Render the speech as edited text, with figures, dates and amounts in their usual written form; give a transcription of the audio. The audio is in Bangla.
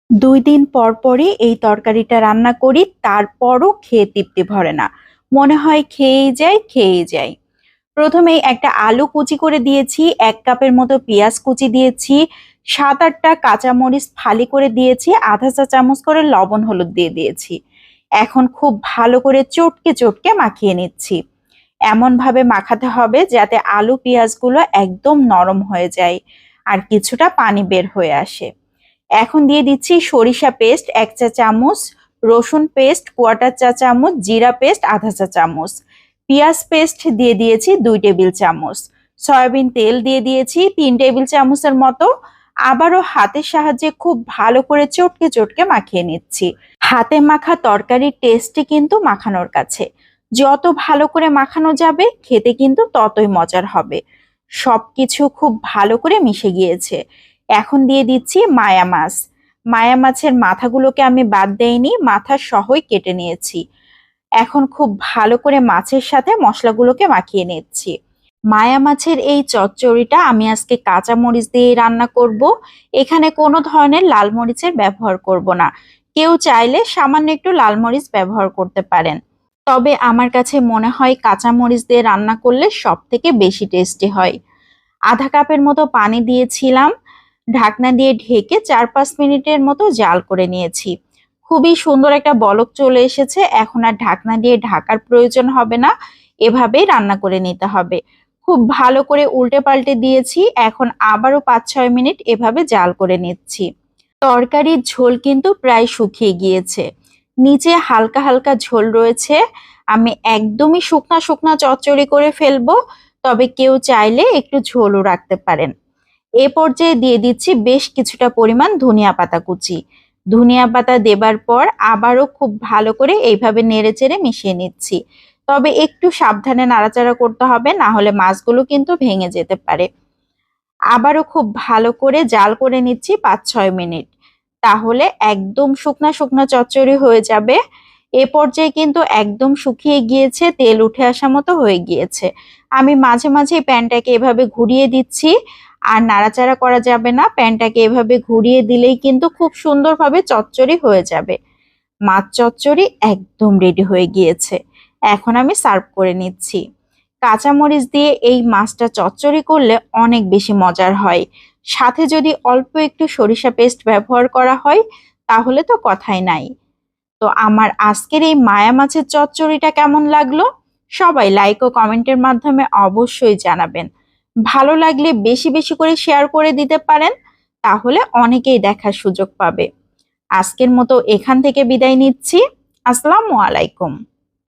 ২ দিন পর পরই এই তরকারিটা রান্না করি, তারপরও খেয়ে তৃপ্তি ভরে না। মনে হয় খেয়েই যাই, খেয়েই যাই। প্রথমেই একটা আলু কুচি করে দিয়েছি, ১ কাপের মতো পেঁয়াজ কুচি দিয়েছি, ৭-৮ টা কাঁচামরিচ ফালি করে দিয়েছি, ১/২ চা চামচ করে লবণ হলুদ দিয়ে দিয়েছি। এখন খুব ভালো করে চটকে চটকে মাখিয়ে নিচ্ছি। এমনভাবে মাখাতে হবে যাতে আলু পেঁয়াজগুলো একদম নরম হয়ে যায় আর কিছুটা পানি বের হয়ে আসে। এখন দিয়ে দিচ্ছি সরিষা পেস্ট ১ চা চামচ, রসুন পেস্ট ১/৪ চা চামচ, জিরা পেস্ট ১/২ চা চামচ, পেঁয়াজ পেস্ট দিয়ে দিয়েছি ২ টেবিল চামচ, সয়াবিন তেল দিয়ে দিয়েছি ৩ টেবিল চামচের মতো। আবারও হাতের সাহায্যে খুব ভালো করে চটকে চটকে মাখিয়ে নিচ্ছি। হাতে মাখা তরকারির টেস্টই কিন্তু মাখানোর কাছে। যত ভালো করে মাখানো যাবে খেতে কিন্তু ততই মজার হবে। সবকিছু খুব ভালো করে মিশে গিয়েছে। এখন দিয়ে দিচ্ছি মায়া মাছ। মায়া মাছের মাথাগুলোকে আমি বাদ দেইনি, মাথা সহই কেটে নিয়েছি। এখন খুব ভালো করে মাছের সাথে মশলাগুলোকে মাখিয়ে নিচ্ছি। মায়া মাছের এই চচ্চড়িটা আমি আজকে কাঁচা মরিচ দিয়ে রান্না করব। এখানে কোনো ধরনের লাল মরিচের ব্যবহার করব না। কেউ চাইলে সামান্য একটু লাল মরিচ ব্যবহার করতে পারেন। তবে আমার কাছে মনে হয় কাঁচা মরিচ দিয়ে রান্না করলে সবথেকে বেশি টেস্টি হয়। ১/২ কাপের মতো পানি দিয়েছিলাম। ঢাকনা দিয়ে ঢেকে ৪-৫ মিনিটের মতো জাল করে নিয়েছি। খুবই সুন্দর একটা বলক চলে এসেছে। এখন আর ঢাকনা দিয়ে ঢাকার প্রয়োজন হবে না। এভাবেই রান্না করে নিতে হবে। খুব ভালো করে উল্টে পাল্টে দিয়েছি। এখন আবারও ৫-৬ মিনিট এভাবে জাল করে নিচ্ছি। তরকারির ঝোল কিন্তু প্রায় শুকিয়ে গিয়েছে। নিচে হালকা হালকা ঝোল রয়েছে। আমি একদমই শুকনা শুকনা চচ্চড়ি করে ফেলবো। তবে কেউ চাইলে একটু ঝোলও রাখতে পারেন। এ পর্যায়ে দিয়ে দিচ্ছি বেশ কিছুটা পরিমাণ ধনিয়া পাতা কুচি। ধনিয়া পাতা দেবার পর আবারও খুব ভালো করে এইভাবে নেড়েচেড়ে মিশিয়ে নিচ্ছি। তবে একটু সাবধানে নাড়াচাড়া করতে হবে, না হলে মাছগুলো কিন্তু ভেঙে যেতে পারে। আবারও খুব ভালো করে জাল করে নিচ্ছি ৫-৬ মিনিট। তাহলে একদম শুকনা শুকনা চচ্চড়ি হয়ে যাবে। এ পর্যায়ে কিন্তু একদম শুকিয়ে গিয়েছে, তেল উঠে আসা মতো হয়ে গিয়েছে। আমি মাঝে মাঝে প্যানটাকে এভাবে ঘুরিয়ে দিচ্ছি। আর নাড়াচাড়া করা যাবে না, প্যানটাকে এভাবে ঘুরিয়ে দিলেই কিন্তু খুব সুন্দরভাবে চচ্চড়ি হয়ে যাবে। মাছ চচ্চড়ি একদম রেডি হয়ে গিয়েছে। এখন আমি সার্ভ করে নিচ্ছি। কাঁচামরিচ দিয়ে এই মাছটা চচ্চড়ি করলে অনেক বেশি মজার হয়। সাথে যদি অল্প একটু সরিষা পেস্ট ব্যবহার করা হয় তাহলে তো কথাই নাই। তো আমার আজকের এই মায়া মাছের চচ্চড়িটা কেমন লাগলো সবাই লাইক ও কমেন্টের মাধ্যমে অবশ্যই জানাবেন। ভালো লাগলে বেশি বেশি করে শেয়ার করে দিতে পারেন, তাহলে অনেকেই দেখার সুযোগ পাবে। আজকের মতো এখান থেকে বিদায় নিচ্ছি। আসসালামু আলাইকুম।